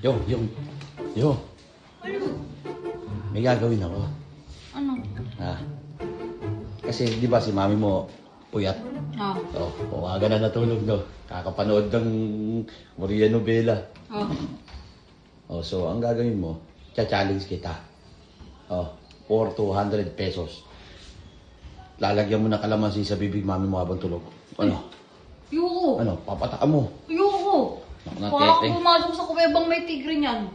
Yo. Ano? May gagawin ako. Ano? Ah. Kasi di ba si mami mo puyat? Ah. Oh, umaga na natulog no. Kakapanood ng Maria Novela. Oh. Oh, so ang gagawin mo, cha-challenge kita. Oh, for 200 pesos. Lalagyan mo na kalamansi sa bibig mami mo habang tulog. Ano? Ayoko. Ano? Papataan mo. Ayoko. Naku, Baka Tete. ako pumasok sa kuwebang may tigre niyan.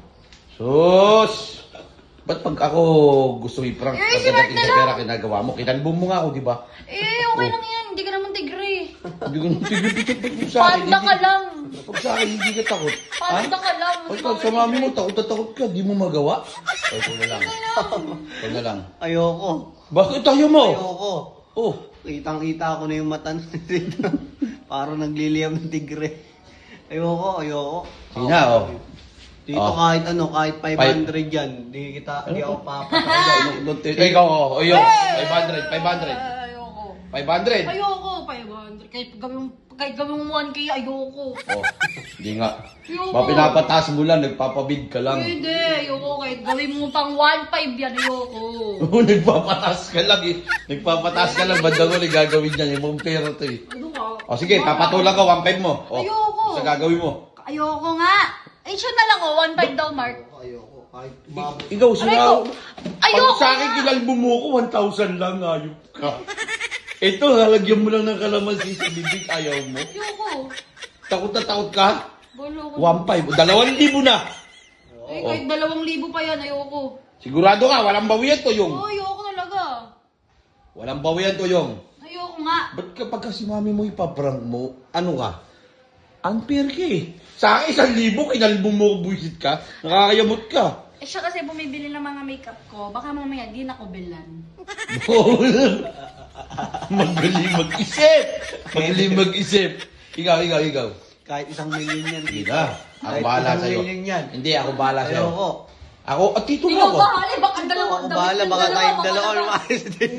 Sus! Ba't pag ako gusto i-prank, Eh, si Mark pagdating na sa lang. pera kinagawa mo, kinalbong mo nga ako, di ba? Eh, okay lang yan. Hindi ka naman tigre. Hindi ko tigil sa akin. Panda ka lang. Pag sa akin, hindi ka takot. Panda ka lang. Pag pag sa mami mo, takot na takot ka, di mo magawa. Ay, ito na lang. Ito na lang. Ayoko. Bakit tayo mo? Ayoko. Oh, Kitang-kita ko na yung mata dito. Parang nagliliyam ng tigre. Ayoko. sige na, oh. Dito Oh. kahit ano, kahit 500 yan. Di ako papatay. Ikaw, oh, ayun. 500, 500. Ayoko. 500. Ayoko. 500. Kahit gawin mo 1K, ayoko. Oh, hindi nga. Ayoko. Mapinapataas mo lang, nagpapabid ka lang. Hindi, ayoko. Kahit gawin mo pang 1.5 yan, ayoko. Nagpapataas ka lang eh. Nagpapataas ka lang, bandang uli gagawin niya. Yung mong pera to eh. Ano ka? O sige, papatulang ka, 1.5 mo. O, Ayoko. sa gagawin mo. Ayoko nga. Eh, siya na lang, 1.5 daw, Mark. Ayoko. Kahit umabot. Ikaw, Aray ko. sila. Ayoko Pag sa akin, nga. kinalbo mo ko, 1,000 lang, ayop ka. Ito, halagyan mo lang ng kalamansi sa bibig, ayaw mo. Ayoko. Takot na takot ka? Bolo ko. 1.5, 2,000 na. Eh, kahit 2,000 pa yan, ayoko. Sigurado ka, walang bawian to yung. Oh, ayoko talaga. Walang bawian to yung. Ayoko nga. Ba't kapag kasi mami mo ipaprank mo, ano ka? Unfair ka eh. Sa akin, 1,000, kinalbo mo, buisit ka, nakakayamot ka. Eh, siya kasi bumibili ng mga makeup ko. Baka mamaya di na ko bilan. Magaling mag-isip. Magaling mag-isip. Ikaw. Kahit 1,000,000 yan. Hindi na. Ako Kahit bahala 1 sa'yo. million yan. Hindi, ako bahala sa'yo. Ayoko. Ako, at dito na Ikaw ako. bahala. Baka dalawa. Ako bahala, baka tayong dalawa lumayas din.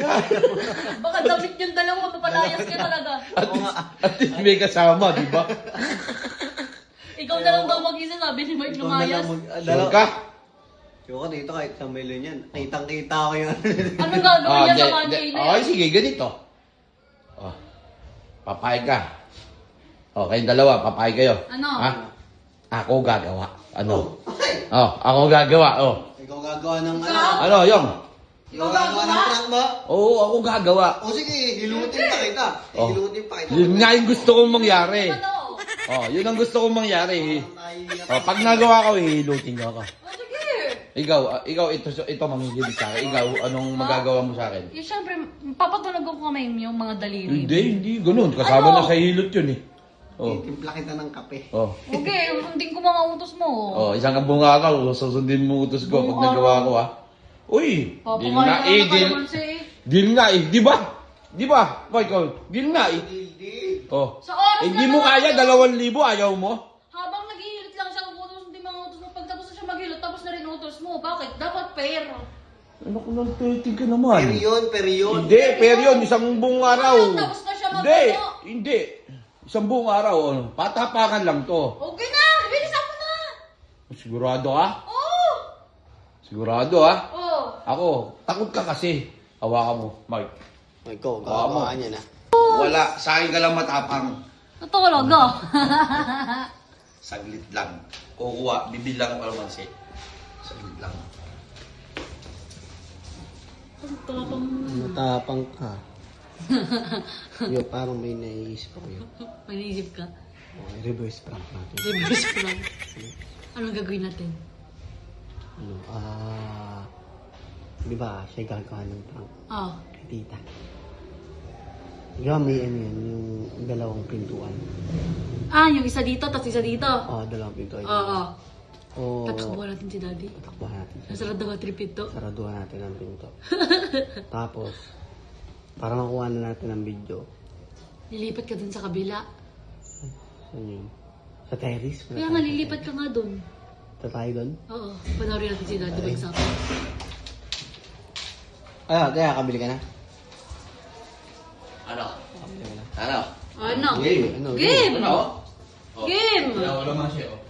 Baka damit yung dalawa. Mapalayas ka talaga. At least may kasama, di ba? Ikaw na lang daw mag-isa. Sabi ni Mark lumayas. Sure ka? Ayoko dito kahit 1,000,000 yan. Kitang-kita ko yun. Anong gagawin niya sa hindi. Monday na Okay, yan? sige, ganito. Oh, papayag ka. Oh, kayong dalawa, papayag kayo. Ano? Ha? Ako gagawa. Ano? Oh, ako gagawa. Oh. Ikaw gagawa ng ano? Ikaw? Ano, yung? Ikaw gagawa ng prank mo? Oo, ako gagawa. O sige, hilutin pa kita. Oh. Hilutin pa kita. Yun nga yung gusto kong mangyari. Ano? Oh, yun ang gusto kong mangyari. Ay, Oh, pag nagawa ko, hilutin ko ako. Oh, sige. Ikaw, ito manghihilot sa akin. Ikaw, anong magagawa mo sa akin? Eh, syempre, papatunog ko kamay yung mga daliri. Hindi, ganun. Kasama Ano? na sa hilot yun eh. Oh, Timpla kita ng kape. oh. Okay, hindi ko mga utos mo. Oh, isang bunga ka, susundin mo utos ko pag Buong nagawa araw. ko ha. Uy, deal Papakain nga ka eh, na deal. kalamansi eh. Deal nga eh, di ba? Di ba? Michael, deal nga eh. Hindi. Oh. Sa oras Eh, na di mo naman kaya, yun. 2,000, ayaw mo? Habang nag-iilit lang siya, utos hindi mga utos mo. Pag tapos na siya maghilot, tapos na rin utos mo. Bakit? Dapat fair. Ano ko nang titig ka naman? Per yun. Hindi, pero yun, isang buong araw. Tapos na siya Hindi, magano. hindi. Isang buong araw, ano, patapakan lang to. Okay na! Bilisan mo na! Sigurado ka? Oo! Sigurado ha? Oo! Ako, takot ka kasi. Hawakan mo, Mike. Ikaw, Tama. gagawa niya na. Wala, sa akin ka lang matapang. Totoo lang ah. Saglit lang. Kukuha, bibilang ko naman siya. Saglit lang. Tapang... Matapang ka. Yung parang may naiisip ako yun. May naisip ka. Okay, reverse prank natin. Reverse prank. Anong gagawin natin? Ano, di ba, siya gagawa ng prank Ah. kay tita. Di ba may ano yun, yung dalawang pintuan. Ah, yung isa dito, tapos isa dito. Dalawang pintuan. Oo. O, Tatakbuhan natin si daddy. tatakbuhan natin siya. Nasarad na ba tripito? Saraduhan natin ang pinto. Tapos, para makuha na natin ang video, Lilipat ka dun sa kabila. ano yun? Sa terrace? Kaya nga, lilipat ka nga dun. Sa tayo doon? Oo. Panoorin natin si daddy mag-usapan. Kaya kabili ka na? Ano? Kabili ka na? Ano? Ano? Game! Ano? Game! Ano? Game! Wala naman siya, oh.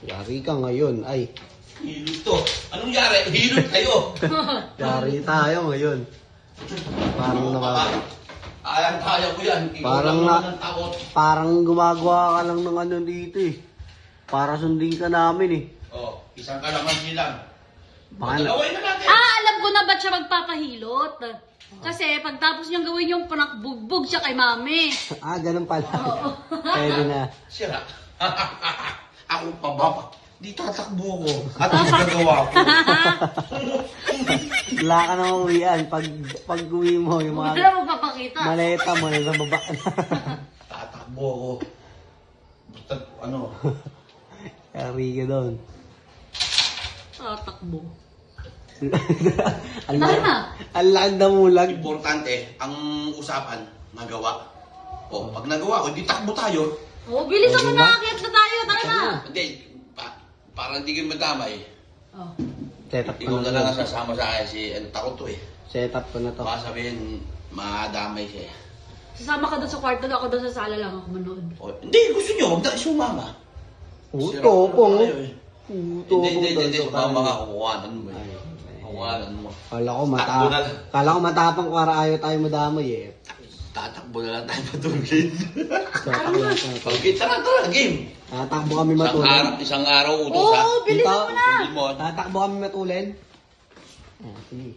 Yari ka ngayon. Ay, Hilot to. Anong yari? Hilot kayo. yari tayo ngayon. Parang Ayan, kaya ko yan. Ikaw Parang lang na- naman ang takot. Parang gumagawa ka lang ng ano dito eh. Para sundin ka namin eh. Oh, isang kalamansi lang. Baka na- Magagawin na natin. Alam ko na ba't siya magpapahilot. Kasi pagtapos niyang gawin yung panakbugbog siya kay mami. Ganun pala. Pwede na. Sira. Ako pa ba? Di tatakbo ko. At ang gagawa ko. Wala ka nang uwian. Pag uwi mo, yung Wala mga mo papakita. maleta mo na sa baba na. Tatakbo ko. Basta ano. Yari ka doon. Tatakbo. Ang Tara na. ang laki na mulag. Importante, ang usapan, nagawa. O, pag nagawa ko, di takbo tayo. Oh, bilis Okay mo na? na. Akyat na tayo. Tara na. Hindi, parang hindi kayo madamay. Oh. Setup ko Ikaw na na lang to. ang sasama sa akin si, ano, takot to eh. Setup ko na to. Baka sabihin, madamay siya. Sasama ka doon sa kwarto. Ako doon sa sala lang ako manood. O, hindi, gusto nyo, huwag na sumama. Sira Topong. kayo eh. Hindi, sumama ka, Ay, kukuhanan mo eh. Kukuhanan mo. Kala ko Takbo na lang. Kala ko matapang para ayaw tayo madamay eh. Tatakbo na lang tayo matulogin. Setup ko na to. Okay, tara, game. Tatakbo kami matulin. Isang araw utos Oo, ha. bilisan Ikaw, mo na. Sabihin mo. Tatakbo kami matulin. Sige.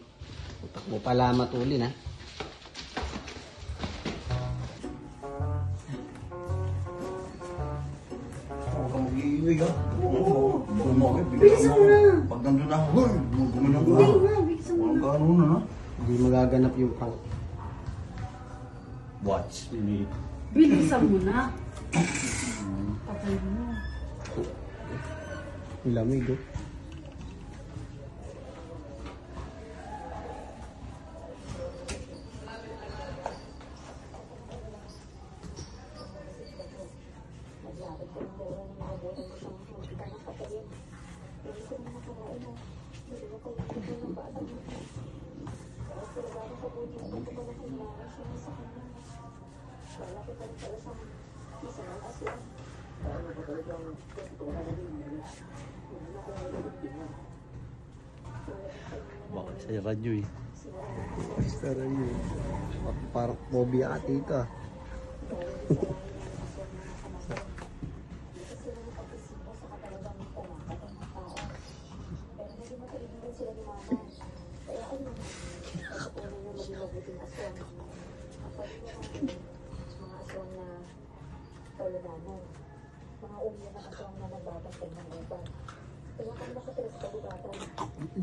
Tatakbo pala matulin ha. Huwag kang mag-iiwig ha. Oo. Bilisan mo na. Pag nandun ako, gumanong ka. Hindi na. Bilisan mo Walang na. kaano na ha. Hindi magaganap yung prank. Watch me. Bilisan mo na. Patay mo. Ang lamig oh. Bakit sa'yo radyo eh? Basta rin yun. Parang phobia ka tita.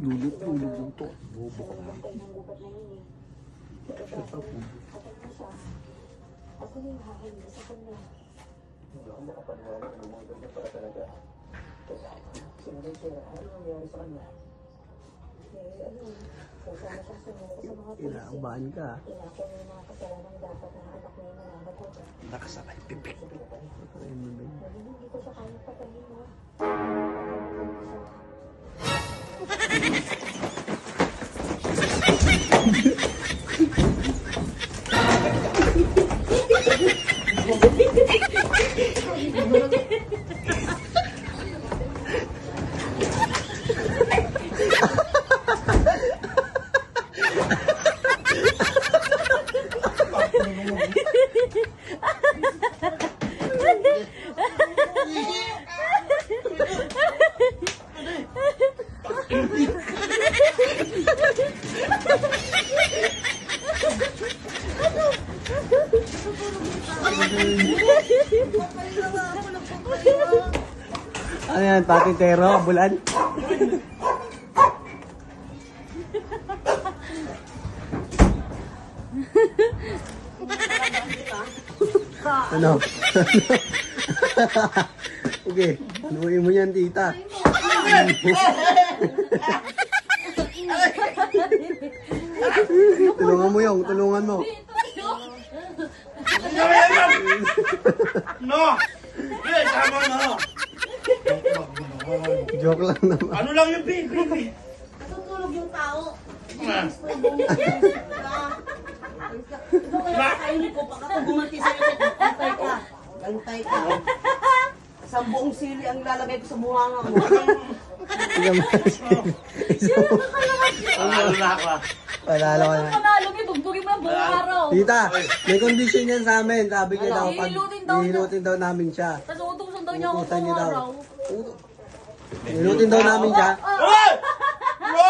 Lulot yung to. Bobo ka lang. Inaabaan ka. Nakasakay pipik. Ano yan, patintero, bulan? Ano? Okay, anuin mo yan, tita. Tulungan mo yung, tulungan mo. No! Hey, tama na! Joke lang naman. Ano lang yung baby? Natutulog yung tao. Ah. Ito kaya kainin ko, baka kung gumanti sa'yo, antay ka. Antay ka. Isang buong sili ang ilalagay ko sa bunganga mo. Panalo na ako. Panalo ka na. Panalo niya, dugtugin mo yung buong araw. Tita, may condition yan sa amin. Sabi niya daw, pag Hihilutin daw niya. hihilutin daw namin siya. Tapos utusan daw niya ako Utusan buong niya daw. araw. Hihilutin daw namin siya. Hoy! Ano?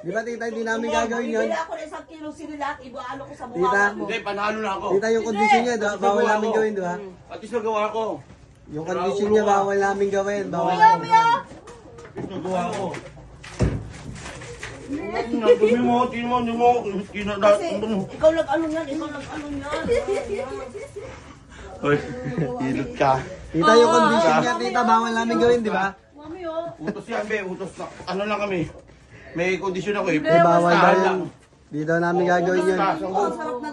Di ba tita, hindi namin gagawin yun? Bibili ako ng 1 kilong sili lahat, ibaalo ko sa Tita. bunganga mo. Hindi, panalo na ako. Tita, yung condition niya, bawal namin gawin, di ba? At least nagawa ko. Yung condition niya, bawal namin gawin. Bawal Maya, maya! At least nagawa ko. Dumi mo, hindi mo. Kasi ikaw nag-ano yan, ikaw nag-ano yan. Hoy, hilot ka. Tita, yung condition niya, tita, bawal namin gawin, di ba? Mami, oh. Utos yan, be. Utos na. Ano lang kami. May kondisyon ako eh. Di bawal daw Bastahan yun. lang. Di daw namin gagawin yun. Oh, sarap na